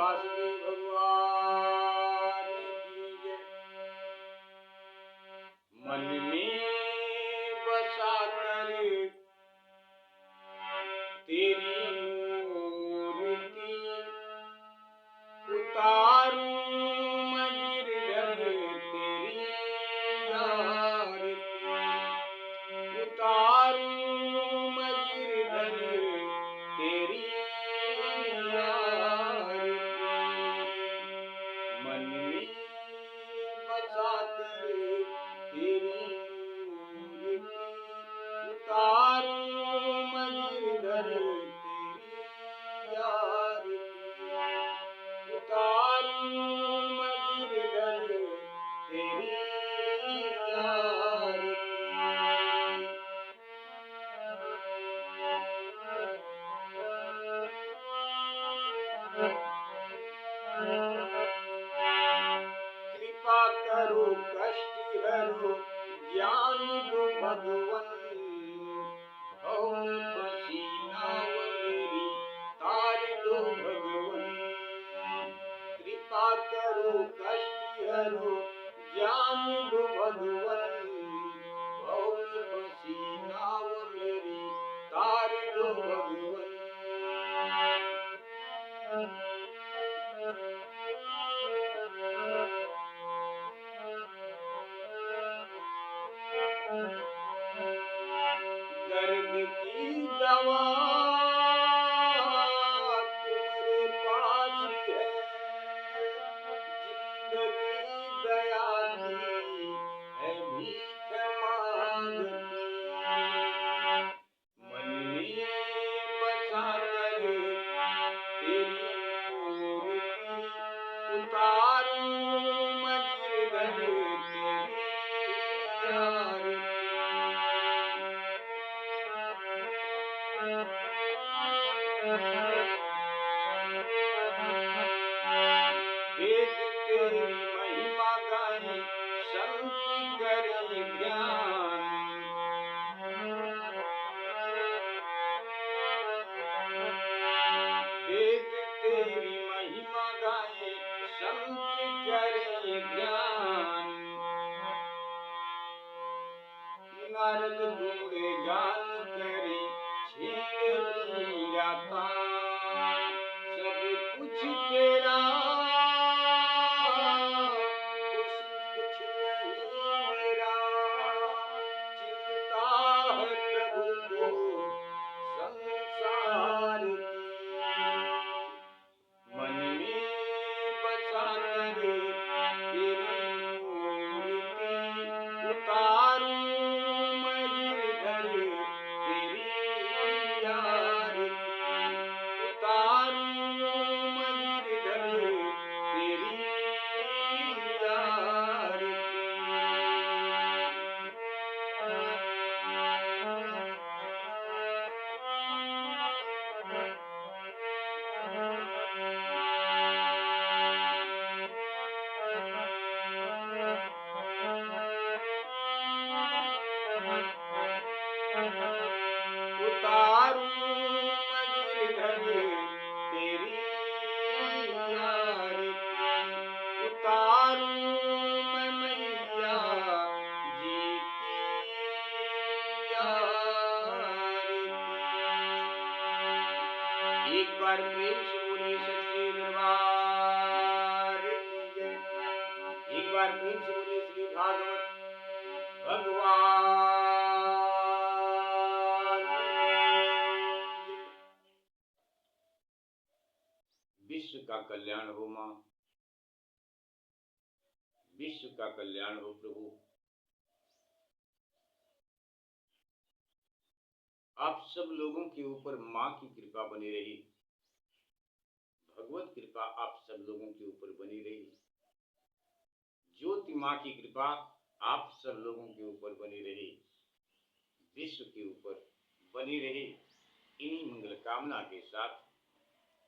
वासुदेव भगवान की जय। मन में बसा कर तेरी मूर्ति उतारूं मैं गिरधर तेरी आरती, उतारूं मैं गिरधर तेरी आरती। मन में बसा कर तेरी मूर्ति उतारूं मैं गिरधर तेरी आरती, उतारूं मैं गिरधर तेरी आरती। कृपा करो कष्ट हरो ज्ञान दो भगवन, भव में फंसी नाव मेरी तार दो भगवन। कृपा करो कष्ट हरो ज्ञान दो भगवन, भव में फंसी नाव मेरी तार दो भगवन। दर्द की दवा तुम्हारे पास है, जिंदगी दया की है भीख मांगती। मन में बसा कर तेरी मूर्ति उतारूं मैं गिरधर तेरी आरती। वेद तेरी महिमा गाएं संत करें ध्यान, वेद तेरी महिमा गाएं संत करें ध्यान। नारद गुण गान करे छेड़ मीरा तान, सब कुछ तेरा कुछ नहीं मेरा, चिंता है प्रभु को संसार की। मन में बसा कर तेरी मूर्ति उतारूं मैं गिरधर तेरी आरती, उतारूं मैं गिरधर तेरी आरती। उतारूं मैं गिरधर तेरी आरती, उतारूं मैं मैया जी की आरती। एक बार प्रेम से बोले सच्चे दरबार की जय। एक बार प्रेम से बोले श्री भागवत भगवान। विश्व का कल्याण हो मां, विश्व का कल्याण हो प्रभु। आप सब लोगों के ऊपर मां की कृपा बनी रही, भगवत कृपा आप सब लोगों के ऊपर बनी रही। ज्योति मां की कृपा आप सब लोगों के ऊपर बनी रही, विश्व के ऊपर बनी रही। इन्हीं मंगल कामना के साथ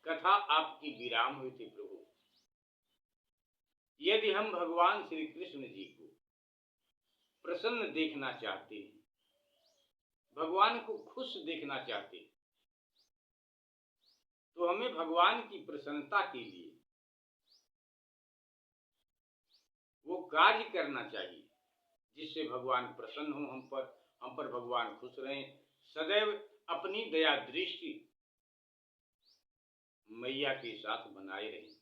कथा आपकी विराम हुई थी प्रभु। यदि हम भगवान श्री कृष्ण जी को प्रसन्न देखना चाहते हैं, भगवान को खुश देखना चाहते हैं, तो हमें भगवान की प्रसन्नता के लिए वो कार्य करना चाहिए जिससे भगवान प्रसन्न हो हम पर भगवान खुश रहें। सदैव अपनी दया दृष्टि मैया के साथ बनाए रहें।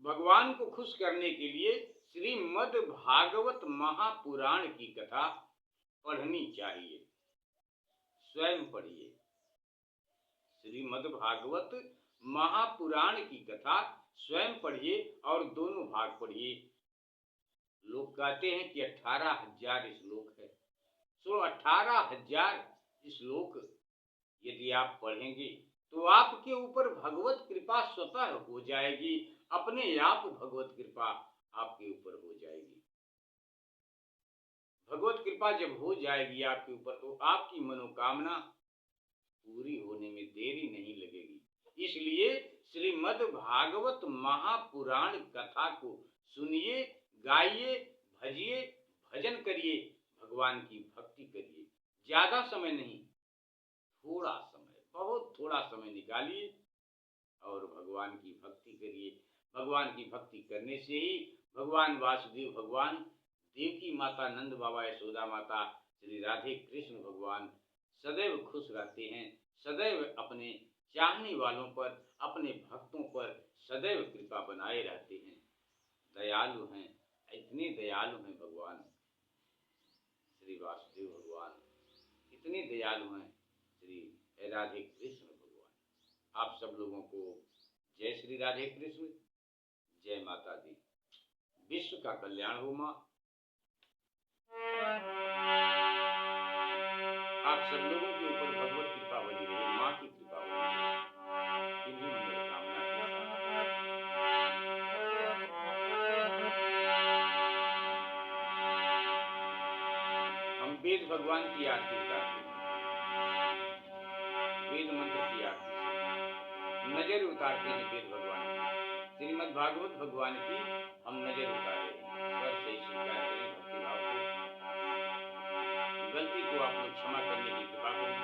भगवान को खुश करने के लिए श्रीमद् भागवत महापुराण की कथा पढ़नी चाहिए। स्वयं पढ़िए। श्रीमद् भागवत महापुराण की कथा स्वयं पढ़िए और दोनों भाग पढ़िए। लोग कहते हैं कि 18,000 श्लोक है। सो 18,000 श्लोक यदि आप पढ़ेंगे तो आपके ऊपर भगवत कृपा स्वतः हो जाएगी। अपने आप भगवत कृपा आपके ऊपर हो जाएगी। भगवत कृपा जब हो जाएगी आपके ऊपर तो आपकी मनोकामना पूरी होने में देरी नहीं लगेगी। इसलिए श्रीमद् भागवत महापुराण कथा को सुनिए, गाइए, भजिए, भजन करिए, भगवान की भक्ति करिए। ज्यादा समय नहीं, थोड़ा समय, बहुत थोड़ा समय निकालिए और भगवान की भक्ति करिए। भगवान की भक्ति करने से ही भगवान वासुदेव भगवान, देवकी माता, नंद बाबा, यशोदा माता, श्री राधे कृष्ण भगवान सदैव खुश रहते हैं। सदैव अपने चाहने वालों पर, अपने भक्तों पर सदैव कृपा बनाए रहते हैं। दयालु हैं, इतने दयालु हैं भगवान श्री वासुदेव भगवान, इतने दयालु हैं श्री राधे कृष्ण भगवान। आप सब लोगों को जय श्री राधे कृष्ण, जय माता दी। विश्व का कल्याण हो माँ। आप सब लोगों के ऊपर भगवत कृपा बनी रहे, माँ की कृपा बनी रहे। इन्हीं मंगल कामना के साथ हम वेद भगवान की आरती उतारते हैं। वेद मंत्र की आरती नजर उतारते हैं वेद भगवान की। श्रीमद् भागवत भगवान की हम नजर उतारे स्वर से स्वीकार करें। भक्तिभाव को, गलती को आप लोग क्षमा करने की कृपा करें।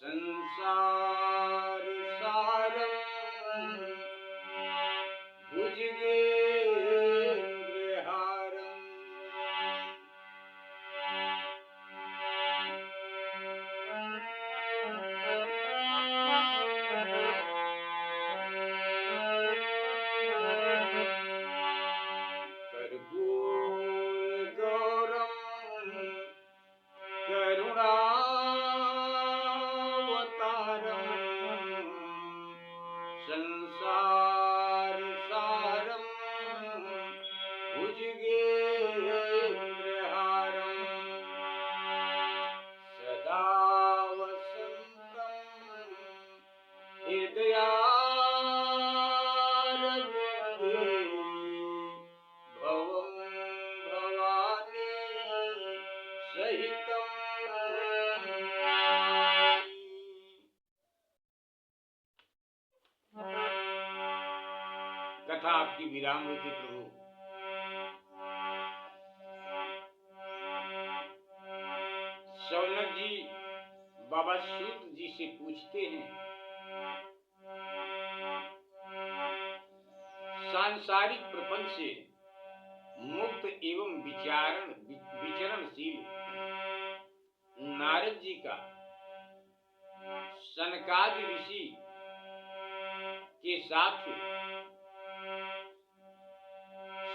संसार सारम भुजगेन्द्रहारम कर्पूर गौरम करुणावतारम संसार सारम भुजगेन्द्रहारम सदा वसन्तं हृदयारविन्दे भवं भवानी सहितं। कथा आपकी विराम हुई थी प्रभु। शौनक जी बाबा सूत जी से पूछते हैं, सांसारिक प्रपंच से मुक्त एवं विचरणशील नारद जी का सनकादि ऋषि के साथ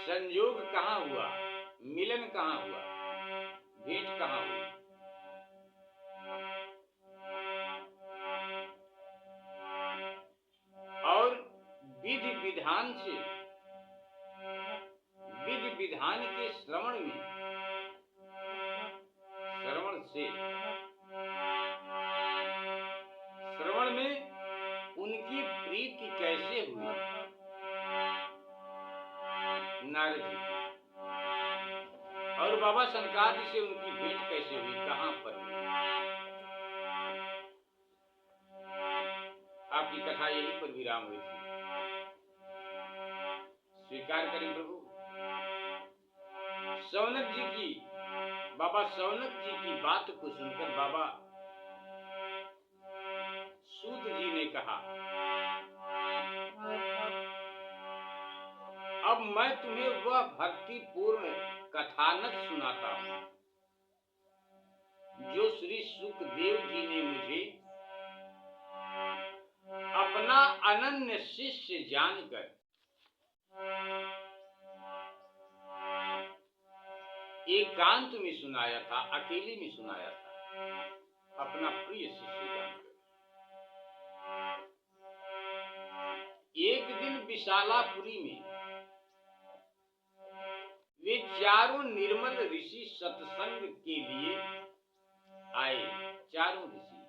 संयोग कहाँ हुआ, मिलन कहाँ हुआ, भेंट कहाँ हुई? और विधि विधान के श्रवण में उनकी प्रीति कैसे हुई? नारद जी और बाबा सनकादि से उनकी भेंट कैसे हुई, कहां पर हुई? आपकी कथा यहीं पर विराम हुई थी। स्वीकार करें प्रभु। सौनक जी की, बाबा सौनक जी की बात को सुनकर बाबा सूत जी ने कहा, अब मैं तुम्हें वह भक्तिपूर्ण कथानक सुनाता हूं जो श्री सुखदेव जी ने मुझे अपना अनन्य शिष्य जानकर एकांत में सुनाया था, अकेले में सुनाया था, अपना प्रिय शिष्य जानकर। एक दिन विशालापुरी में वे चारों निर्मल ऋषि सत्संग के लिए आए। चारों ऋषि,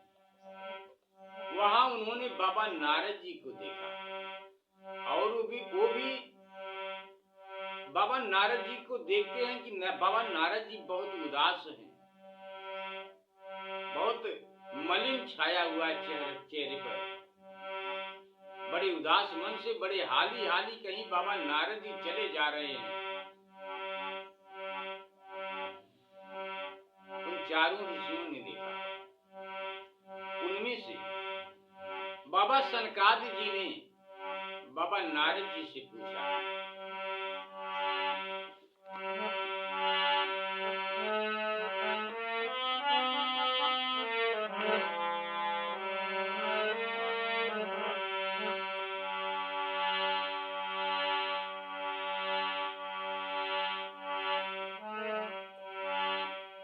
वहां उन्होंने बाबा नारद जी को देखा और वो भी बाबा नारद जी को देखते हैं कि बाबा नारद जी बहुत उदास हैं, बहुत मलिन छाया हुआ चेहरे पर, बड़े उदास मन से, बड़े हाली हाली कहीं बाबा नारद जी चले जा रहे हैं। उन चारों ऋषियों ने देखा। उनमें से बाबा सनकादि जी ने बाबा नारद जी से पूछा,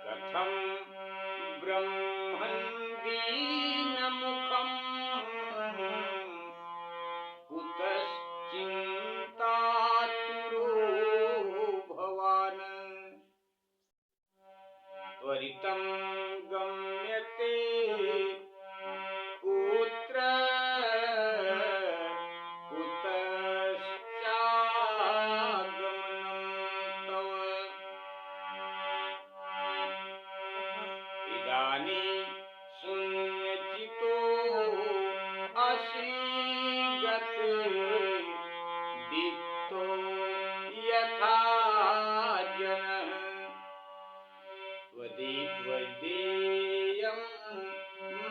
कथम ब्रह्मन् दीनमुखम् कुतश्चिन्तातुरो भवान् त्वरितं गम्यते कुत्र कुतश्चागमनं तव इदानीं शून्यचितो अश्रीगत दीप्तो यथा जनः त्वदीयं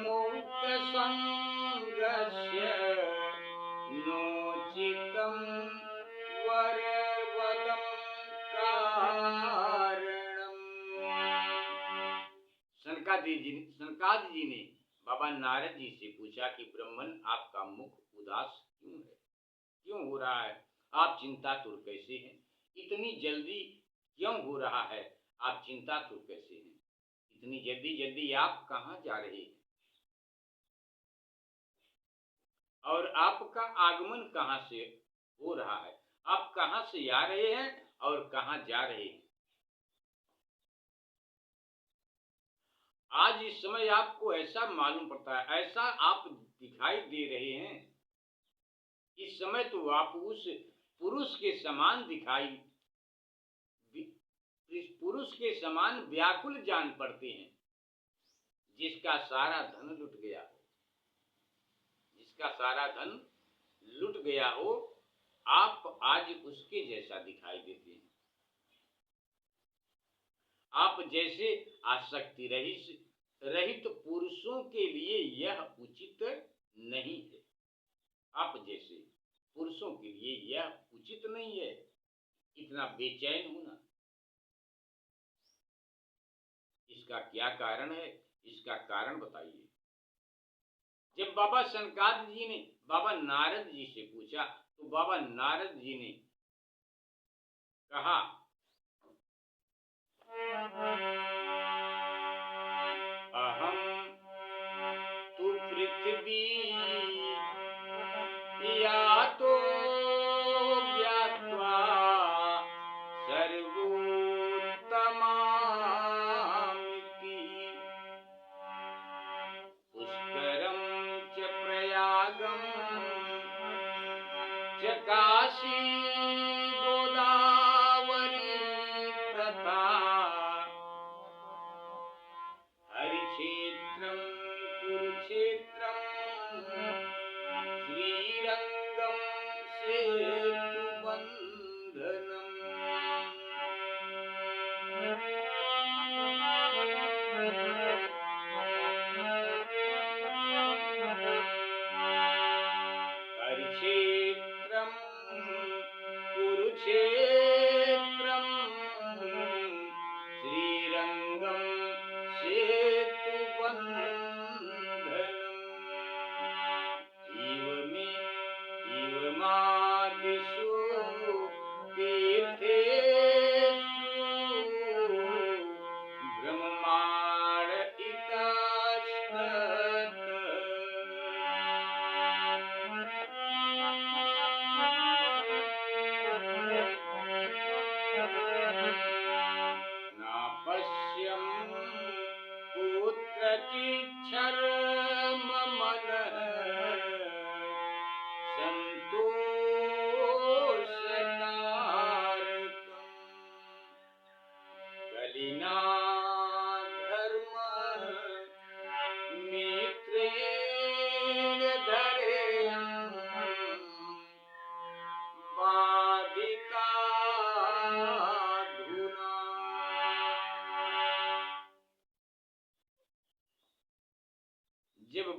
मुक्तसङ्गस्य नोचितं वरवदं कारणम्। सनकादि जी ने बाबा नारद जी से पूछा कि ब्राह्मण, आपका मुख उदास क्यों है, क्यों हो रहा है? आप चिंतातुर कैसे हैं? इतनी जल्दी क्यों हो रहा है? आप चिंतातुर कैसे हैं? इतनी जल्दी जल्दी आप कहां जा रहे हैं? और आपका आगमन कहां से हो रहा है? आप कहां से आ रहे हैं और कहां जा रहे हैं? आज इस समय आपको ऐसा मालूम पड़ता है, ऐसा आप दिखाई दे रहे हैं, इस समय तो आप उस पुरुष के समान पुरुष के समान व्याकुल जान पड़ते हैं जिसका सारा धन लुट गया हो, जिसका सारा धन लुट गया हो, आप आज उसके जैसा दिखाई देते हैं। आप जैसे आसक्ति रहित पुरुषों के लिए यह उचित नहीं है। आप जैसे पुरुषों के लिए यह उचित नहीं है, इतना बेचैन होना। इसका क्या कारण है? इसका कारण बताइए। जब बाबा सनकादि जी ने बाबा नारद जी से पूछा तो बाबा नारद जी ने कहा, अहम तु पृथ्वी यातो ज्ञात्वा सर्वोत्तमामिति पुष्करं च प्रयागं च काशी गोदावरी तथा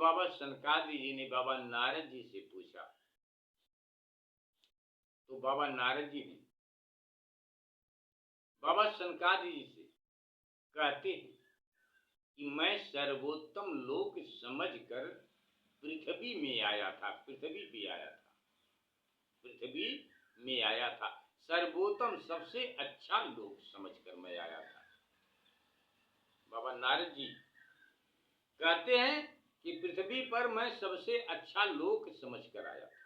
बाबा सनकादि जी ने बाबा नारद जी से पूछा, तो बाबा नारद जी ने बाबा सनकादि जी से कहते हैं कि मैं सर्वोत्तम लोक समझकर पृथ्वी में आया था, पृथ्वी पे आया था, पृथ्वी में आया था, सर्वोत्तम सबसे अच्छा लोक समझकर मैं आया था। बाबा नारद जी कहते हैं कि पृथ्वी पर मैं सबसे अच्छा लोक समझकर आया था,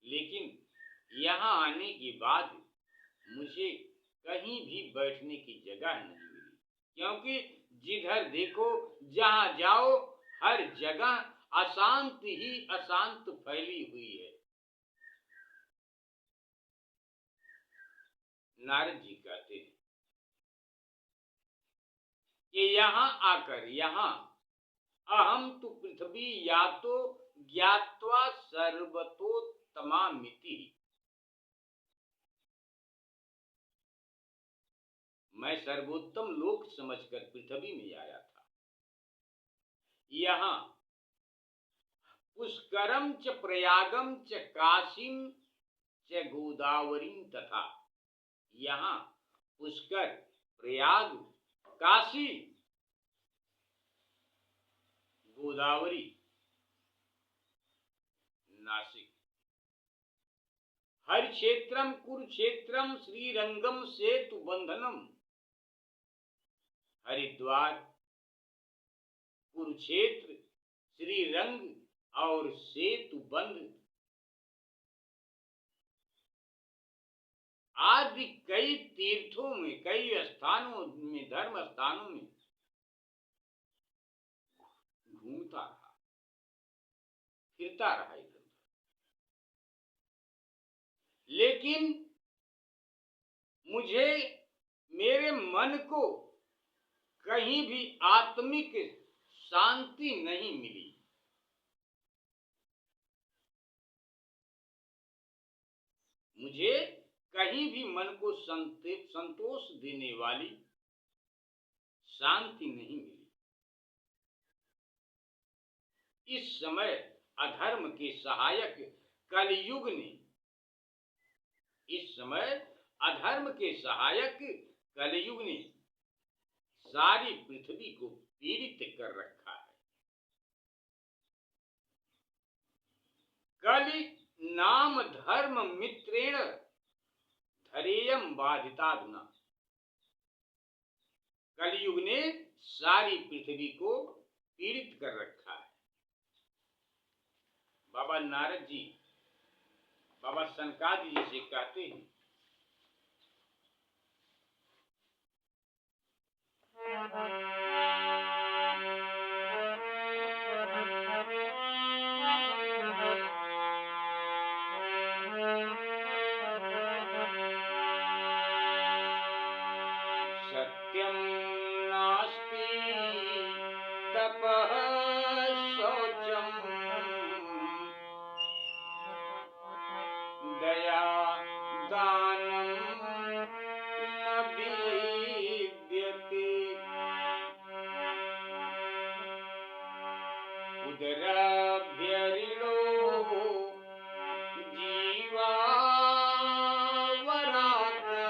लेकिन यहाँ आने के बाद मुझे कहीं भी बैठने की जगह नहीं मिली, क्योंकि जिधर देखो जहाँ जाओ हर जगह अशांत ही अशांत फैली हुई है। नारद जी कहते हैं कि यहाँ आकर यहाँ अहम तु पृथ्वी यातो ज्ञात्वा सर्वतोत्तमामिति, मैं सर्वोत्तम लोक समझकर पृथ्वी में आया था। यहाँ पुष्करम च प्रयागम च काशीम च गोदावरीम तथा, यहाँ पुष्कर, प्रयाग, काशी, गोदावरी, नासिक, हरिक्षेत्रम कुरुक्षेत्रम श्रीरंगम सेतु बंधनम, हरिद्वार, कुरुक्षेत्र, श्रीरंग और सेतु बंध आदि कई तीर्थों में, कई स्थानों में, धर्म स्थानों में घूमता रहा, फिरता रहा इधर, लेकिन मुझे मेरे मन को कहीं भी आत्मिक शांति नहीं मिली। मुझे कहीं भी मन को संतोष देने वाली शांति नहीं मिली। इस समय अधर्म के सहायक कलयुग ने, इस समय अधर्म के सहायक कलयुग ने सारी पृथ्वी को पीड़ित कर रखा है। कलि नाम धर्म मित्रेण धरेयम बाधिताधुना, कलयुग ने सारी पृथ्वी को पीड़ित कर रखा है। बाबा नारद जी बाबा सनकादि जी से कहते हैं सत्यम नास्ति तपः शौचम दया दानम न विद्यते, उदराभ्यरिणो जीवा वराता,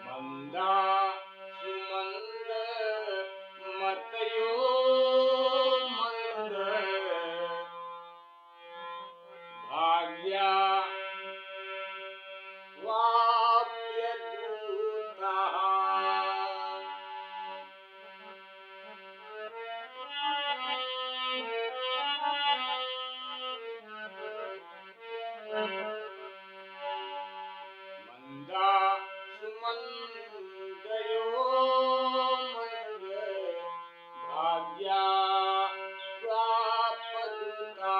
मंदा सुमंद मतयो मंद, भाग्या वाप्य द्रुता, मंदा सुमंदयो मंद, भाग्या वापदुता,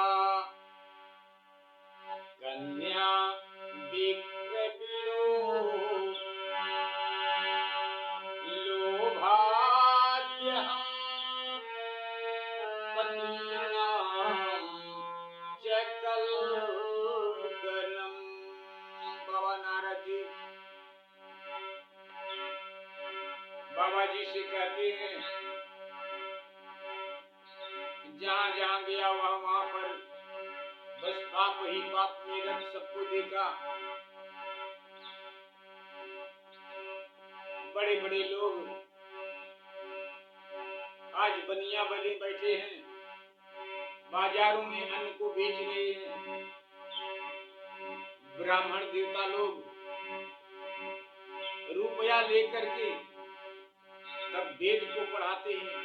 कन्या विक्रमिणो लोभाद्यहं पतीनां च कल्पते, बाबा जी से कहते हैं जहां जहां गया वहां पर बस पाप ही पाप में रख सबको देखा। बड़े बड़े लोग आज बनिया बने बैठे हैं, बाजारों में अन्न को बेच रहे हैं। ब्राह्मण देवता लोग रुपया लेकर के तब वेद को पढ़ाते हैं।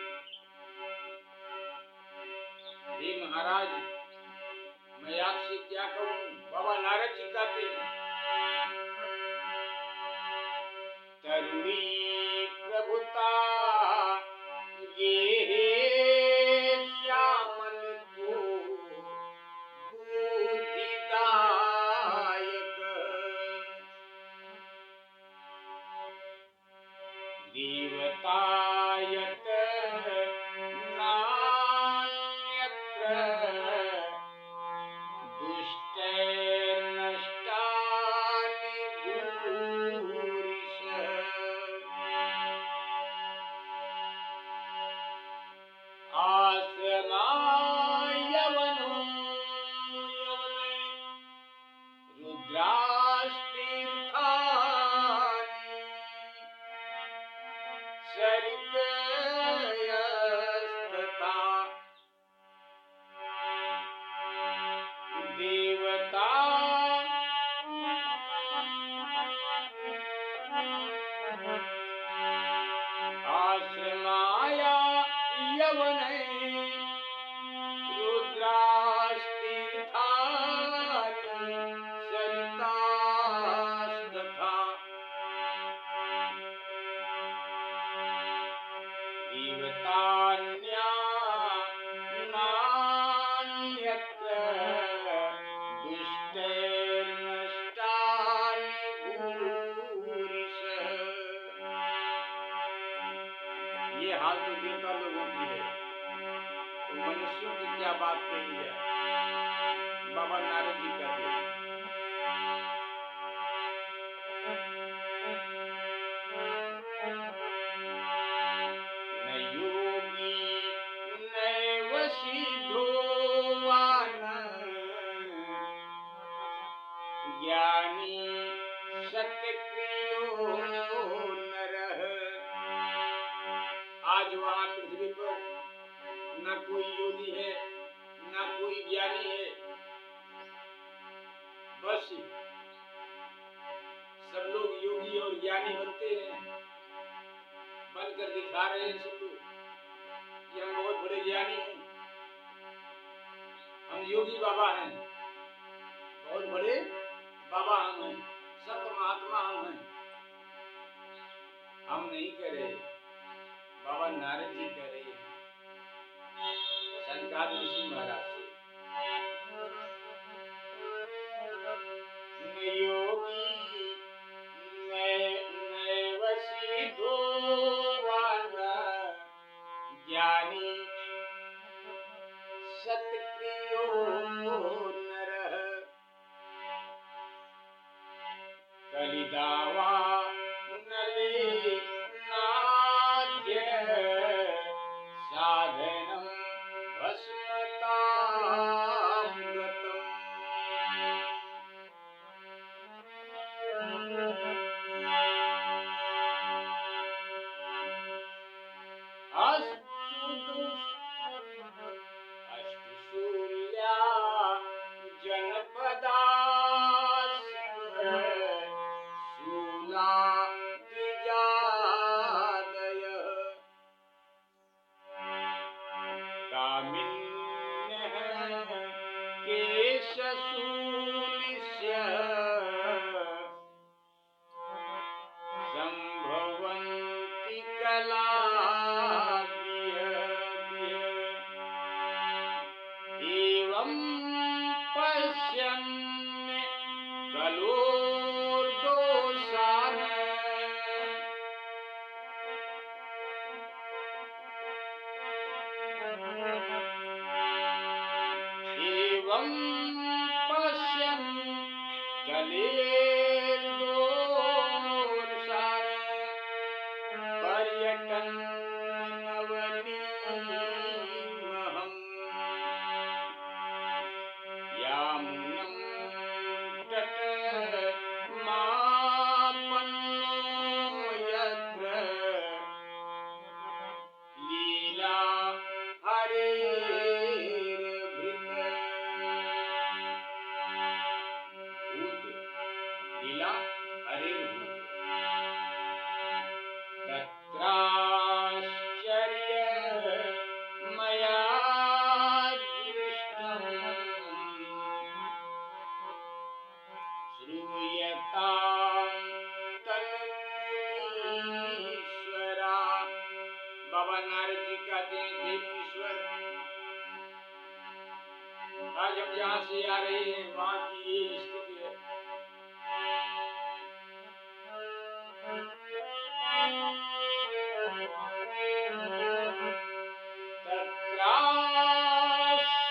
हे महाराज, मैं आपसे क्या कहूं? बाबा नारद जी कहते हैं तरुणी प्रभुता ये श्यामल को बुद्धिदायक देवतायत नान्यत्र दुष्टैर्नष्टानि भूरिश। आश्रमायवनो यवने रुद्रास्तीर्थानि सरितयस्तथा देवता आश्रमाया यवने रुद्रास्तीर्थानि सरितास्तथा देवतान्या नान्यत्र दुष्टैर्नष्टानि भूरिश। ये हाल तो देवता लोगों की है, तो मनुष्यों की क्या बात कही है? बाबा नारद जी कहते हैं न योगी नैव सिद्धो वा न ज्ञानी सत्क्रियो नरः। आज वहां पृथ्वी पर न कोई योगी है, न कोई ज्ञानी है, बस सब लोग योगी और ज्ञानी बनते हैं, बनकर दिखा रहे हैं सब लोग कि हम बहुत बड़े ज्ञानी हैं, हम योगी बाबा हैं, बहुत बड़े बाबा हम हैं, संत महात्मा हम हैं। हम नहीं कह रहे, बाबा नारद जी कह रहे हैं सनकादिक ऋषि महाराज से, न योगी नैव सिद्धो वा न ज्ञानी सत्क्रियो नरः। कलिदावा नले नाद्य साधनं भस्मतामृतम्। अष्टशूल्या जनपदा शूला द्विजादयः कामिन्यः केशशूलिस्य संभवन्ति कलाभिः। एवं पश्यन् कलोर्दोषान् एवं पश्यन् कलेर्दोषान् यटन्नवनीमहम् यामुनं तटमापन्नो यत्र लीला हरेर्भृत लीला हरेर्भूत तत्राश्चर्य मया दृष्टम् श्रूयतां तन्मुनीश्वरा। बाबा नारद जी कहते हैं, हे मुनीश्वर, आज हम जहाँ से आ रहे हैं वहाँ की ये स्थिति है।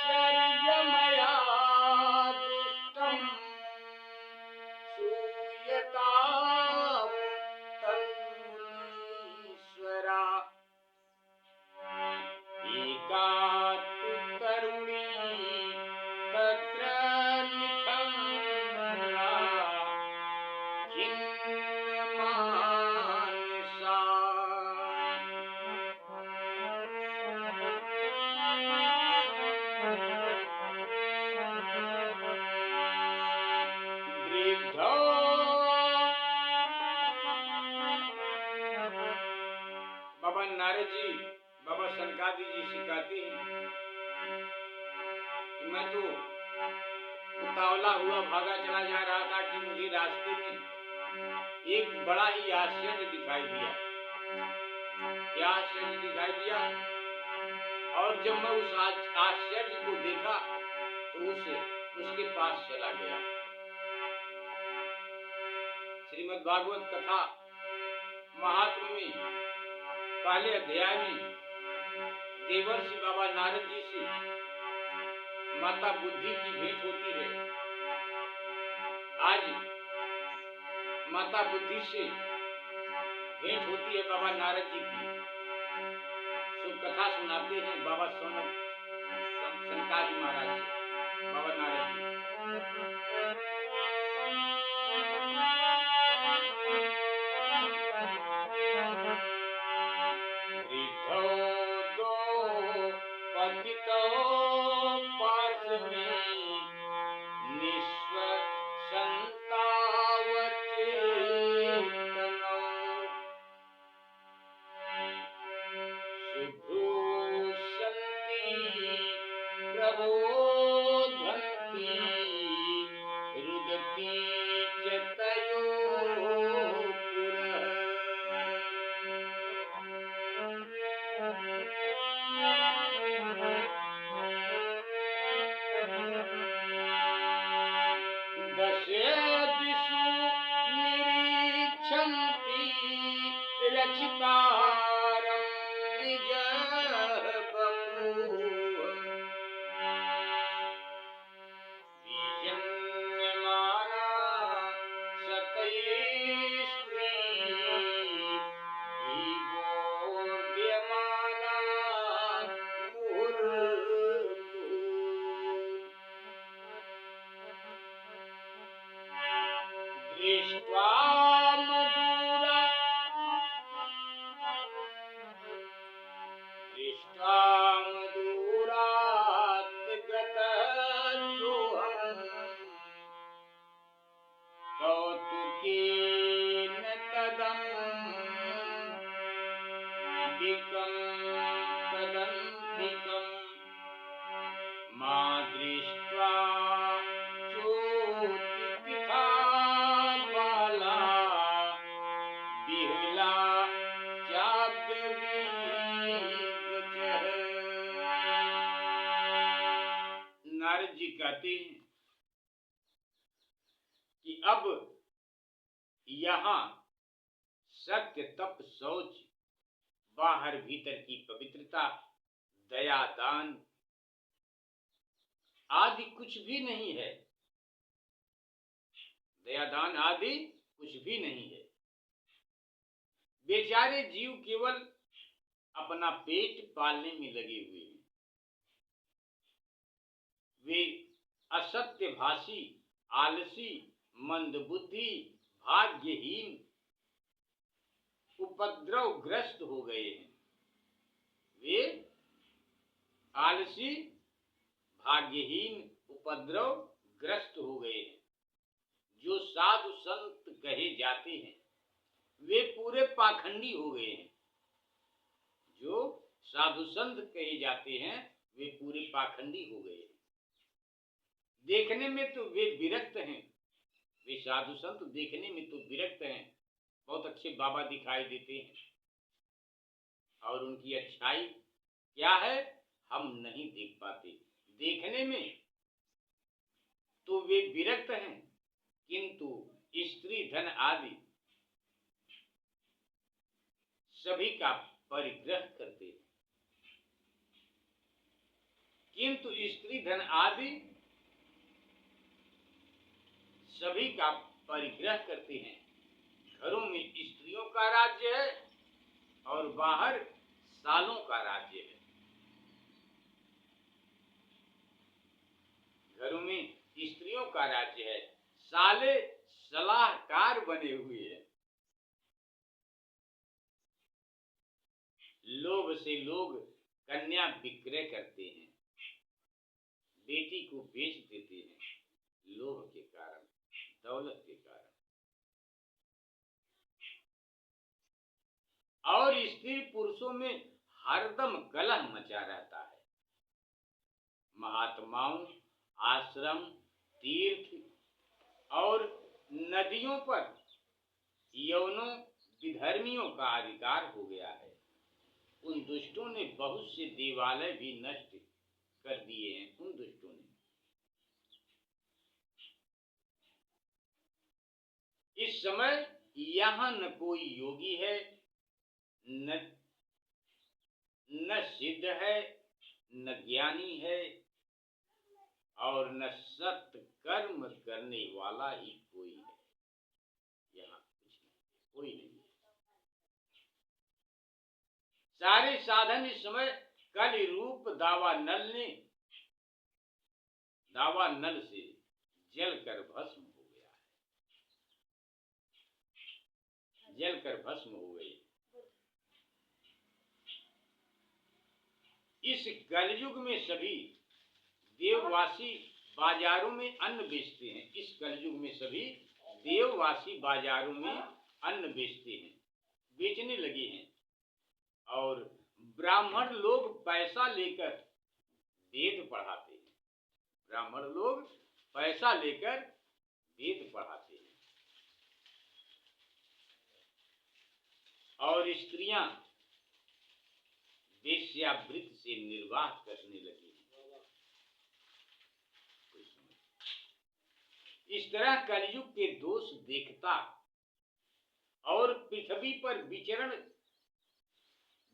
तत्राश्चर्यमया दृष्टम् श्रूयतां तन्मुनीश्वरा। एका तु तरुणी तत्र निखङ्गला खिन्नमानसा। वृद्धो बाबा नारद जी, बाबा सनकादि जी सिखाते हैं कि मैं तो उतावला हुआ भागा चला जा रहा था कि मुझे रास्ते में एक बड़ा ही आश्चर्य दिखाई दिया। क्या आश्चर्य दिखाई दिया? और जब मैं उस आश्चर्य को देखा तो उसके पास चला गया। श्रीमद् भागवत कथा महात्म में पहले अध्याय में देवर्षि बाबा नारद जी से माता बुद्धि की भेंट होती है। आज माता बुद्धि से भेंट होती है बाबा नारद जी की। शुभ कथा सुनाते हैं बाबा सनकादि महाराज जी, बाबा नारद जी। वृद्धो दो पतितो पार्श्वे निःश्वसन्तावचेतनो शुभ्रूषन्ति प्रबोधन्ति रुदती च तयोः पुरः। दश दिशु निरीक्षन्ति रचितारं निज बभूव। विजन्यमाना शतैः विबोध्यमाना मुहुर्मुहुः। दृष्ट्वा मधुरात् गतसोऽहम् कौतुकेन तदन्तिकम् मा दृष्ट्वा चोत्थिता बाला बिहुला चाब्दवीगचः। नारद जी कहते हैं कि अब यहाँ सत्य, तप, शौच, बाहर भीतर की पवित्रता, दया, दान आदि कुछ भी नहीं है। दया दान आदि कुछ भी नहीं है। बेचारे जीव केवल अपना पेट पालने में लगे हुए हैं। वे असत्यभाषी, आलसी, मंदबुद्धि, भाग्यहीन, उपद्रवग्रस्त हो गए हैं। वे आलसी, भाग्यहीन, उपद्रवग्रस्त हो गए हैं। जो साधु संत कहे जाते हैं वे पूरे पाखंडी हो गए हैं। जो साधु संत कहे जाते हैं वे पूरे पाखंडी हो गए हैं। देखने में तो वे विरक्त हैं, वे साधु संत देखने में तो विरक्त हैं, बहुत अच्छे बाबा दिखाई देते हैं, और उनकी अच्छाई क्या है हम नहीं देख पाते। देखने में तो वे विरक्त हैं, किंतु स्त्री धन आदि सभी का परिग्रह करते हैं। किंतु स्त्री धन आदि सभी का परिग्रह करते हैं। घरों में स्त्रियों का राज्य है और बाहर सालों का राज्य है। घरों में स्त्रियों का राज्य है, साले सलाहकार बने हुए हैं। लोभ से लोग कन्या विक्रय करते हैं, बेटी को बेच देते हैं, लोभ के कारण, दौलत के कारण। और स्त्री पुरुषों में हरदम कलह मचा रहता है। महात्माओं, आश्रम, तीर्थ और नदियों पर यवनों, विधर्मियों का अधिकार हो गया है। उन दुष्टों ने बहुत से देवालय भी नष्ट कर दिए हैं। उन दुष्टों ने इस समय यहाँ न कोई योगी है, न सिद्ध है, न ज्ञानी है, और न सत्य कर्म करने वाला ही कोई है। यहाँ कुछ नहीं, कोई नहीं। सारे साधन इस समय कल रूप दावा नल से जलकर भस्म हो गया है, जलकर भस्म हो गई। इस कलयुग में सभी देववासी बाजारों में अन्न बेचते हैं। इस कलयुग में सभी देववासी बाजारों में अन्न बेचते हैं, बेचने लगे हैं। और ब्राह्मण लोग पैसा लेकर वेद पढ़ाते हैं। ब्राह्मण लोग पैसा लेकर वेद पढ़ाते हैं। और स्त्रियां वेश्यावृत्ति से निर्वाह करने लगी। इस तरह कलयुग के दोष देखता और पृथ्वी पर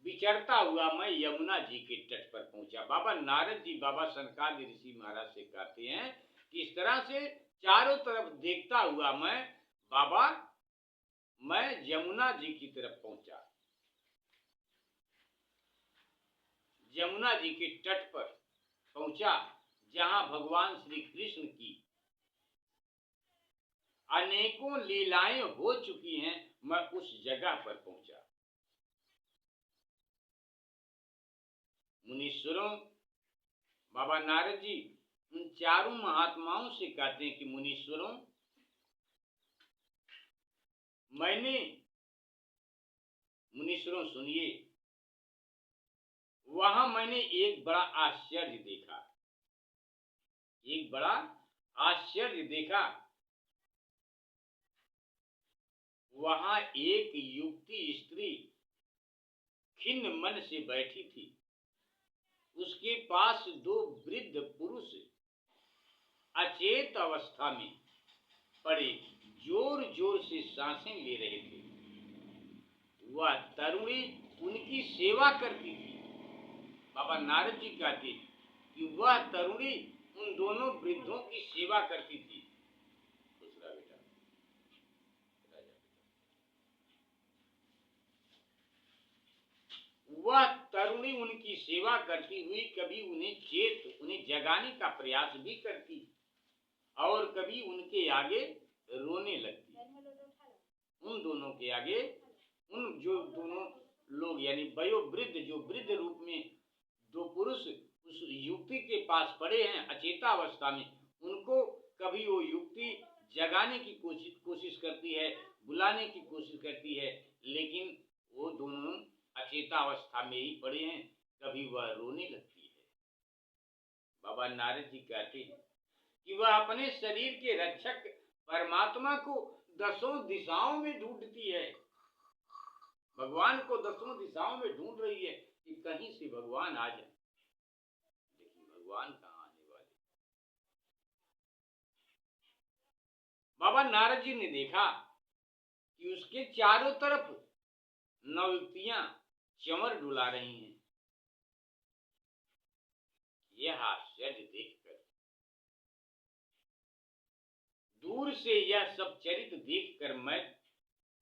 विचरता हुआ मैं यमुना जी के तट पर पहुंचा। बाबा नारद जी बाबा सनकादि ऋषि महाराज से कहते हैं कि इस तरह से चारों तरफ देखता हुआ मैं यमुना जी की तरफ पहुंचा। यमुना जी के तट पर पहुंचा जहां भगवान श्री कृष्ण की अनेकों लीलाएं हो चुकी हैं। मैं उस जगह पर पहुंचा। मुनीश्वरों, बाबा नारद जी उन चारों महात्माओं से कहते हैं कि मुनीश्वरों, मुनीश्वरों सुनिए, वहां मैंने एक बड़ा आश्चर्य देखा। एक बड़ा आश्चर्य देखा। वहां एक युवती स्त्री खिन्न मन से बैठी थी। उसके पास दो वृद्ध पुरुष अचेत अवस्था में पड़े जोर जोर से सांसें ले रहे थे। वह तरुणी उनकी सेवा करती थी। बाबा नारद जी कहते कि वह तरुणी उन दोनों वृद्धों की सेवा करती थी। दूसरा बेटा, तरुणी उनकी सेवा करती हुई कभी उन्हें जगाने का प्रयास भी करती और कभी उनके आगे रोने लगती। उन दोनों के आगे जो दोनों लोग यानी वयोवृद्ध जो वृद्ध रूप में दो पुरुष उस युवती के पास पड़े हैं अचेता अवस्था में, उनको कभी वो युवती जगाने की कोशिश करती है, बुलाने की कोशिश करती है, लेकिन वो दोनों अचेता अवस्था में ही पड़े हैं, कभी वह रोने लगती है। बाबा नारद जी कहते हैं कि वह अपने शरीर के रक्षक परमात्मा को दसों दिशाओं में ढूंढती है, भगवान को दसों दिशाओं में ढूंढ रही है कि कहीं से भगवान आ जाए, लेकिन भगवान कहाँ आने वाले। बाबा नारद जी ने देखा कि उसके चारों तरफ नवयुवतियां चमर डुला रही हैं। यह आश्चर्य देखकर, दूर से यह सब चरित्र देखकर मैं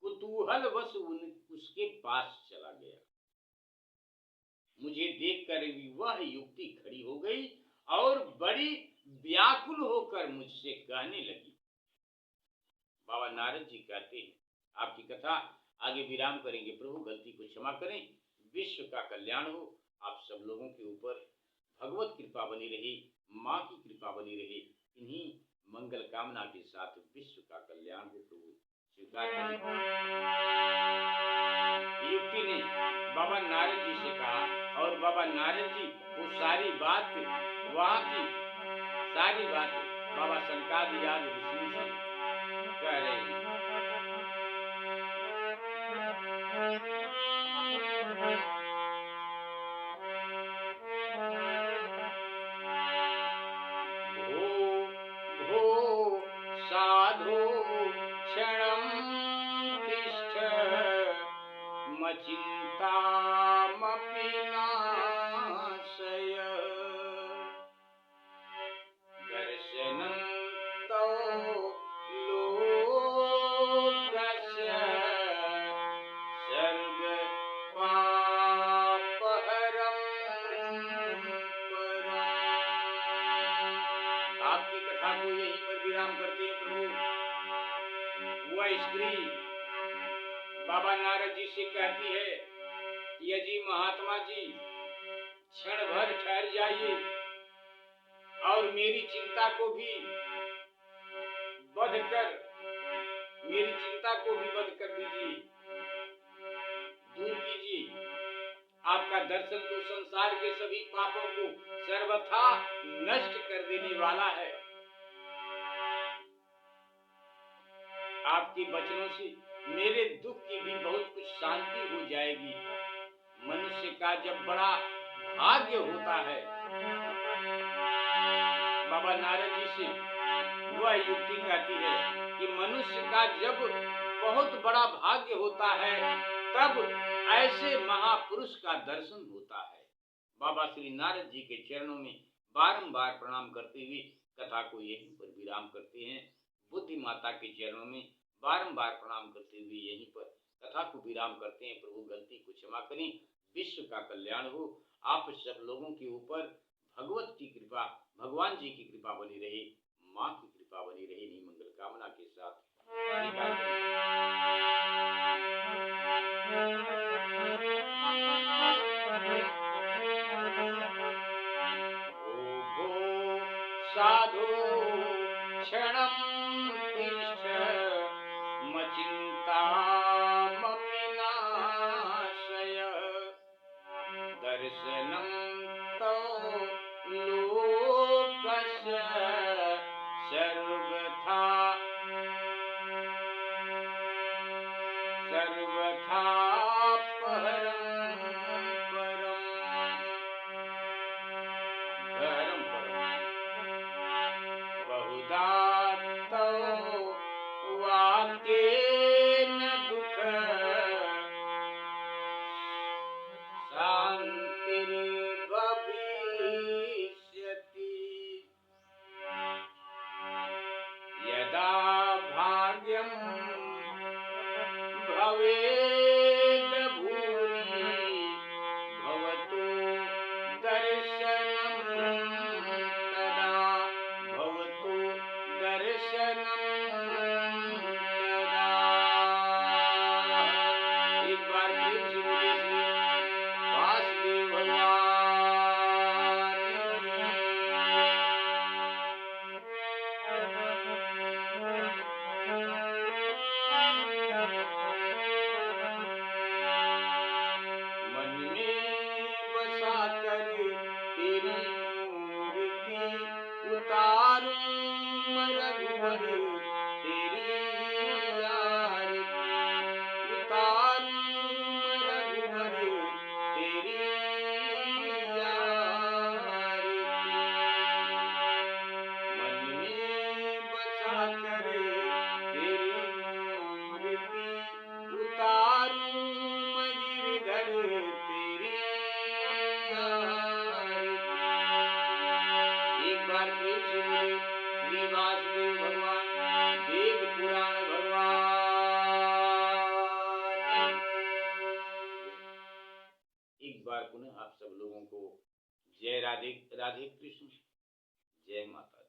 कुतूहलवश उसके पास चला गया। मुझे देखकर वह युवती खड़ी हो गई और बड़ी व्याकुल होकर मुझसे कहने लगी। बाबा नारद जी कहते हैं, आपकी कथा आगे विराम करेंगे। प्रभु गलती को क्षमा करें, विश्व का कल्याण हो, आप सब लोगों के ऊपर भगवत कृपा बनी रही, माँ की कृपा बनी रही। इन्हीं मंगल कामना के साथ विश्व का कल्याण हो, प्रभु स्वीकार करें। युवती ने बाबा नारद जी से कहा और बाबा नारद जी वो सारी बात वहाँ की सारी बात बाबा शंकराचार्य आदि ऋषियों से कह रहे हैं। भो साधो क्षणं तिष्ठ मचिन्तामपि नाशय दर्शनं तव लोकस्य सर्वपापहरं परम्। आपकी कथा को यहीं पर विराम करते हैं प्रभु। वह स्त्री बाबा नारद जी से कहती है कि यजी महात्मा जी क्षण भर ठहर जाइए और मेरी चिंता को भी बंद कर दीजिए, दूर कीजिए। आपका दर्शन तो संसार के सभी पापों को सर्वथा नष्ट कर देने वाला है। आपके वचनों से मेरे दुख की भी बहुत कुछ शांति हो जाएगी। मनुष्य का जब बड़ा भाग्य होता है, बाबा नारद जी से वह युक्ति कहती है कि मनुष्य का जब बहुत बड़ा भाग्य होता है तब ऐसे महापुरुष का दर्शन होता है। बाबा श्री नारद जी के चरणों में बारंबार प्रणाम करते हुए कथा को यहीं पर विराम करते हैं। बुद्धि माता के चरणों में बारंबार प्रणाम करते हुए यहीं पर कथा को विराम करते हैं। प्रभु गलती को क्षमा करें, विश्व का कल्याण हो, आप सब लोगों के ऊपर भगवत की कृपा, भगवान जी की कृपा बनी रहे, माँ की कृपा बनी रहे। इन्हीं मंगल कामना के साथ स्वीकार करें। साधु क्षणं तिष्ठ मचिन्तामपि नाशय दर्शनं तव लोकस्य सर्वथा वाक्येन दुःख शान्तिर्भविष्यति यदा भाग्यं भवेद् भूरि भवतु बार प्रेम से बोले श्री वासुदेव भगवान वेद पुराण भगवान। एक बार पुनः आप सब लोगों को जय राधे राधे कृष्ण, जय माता।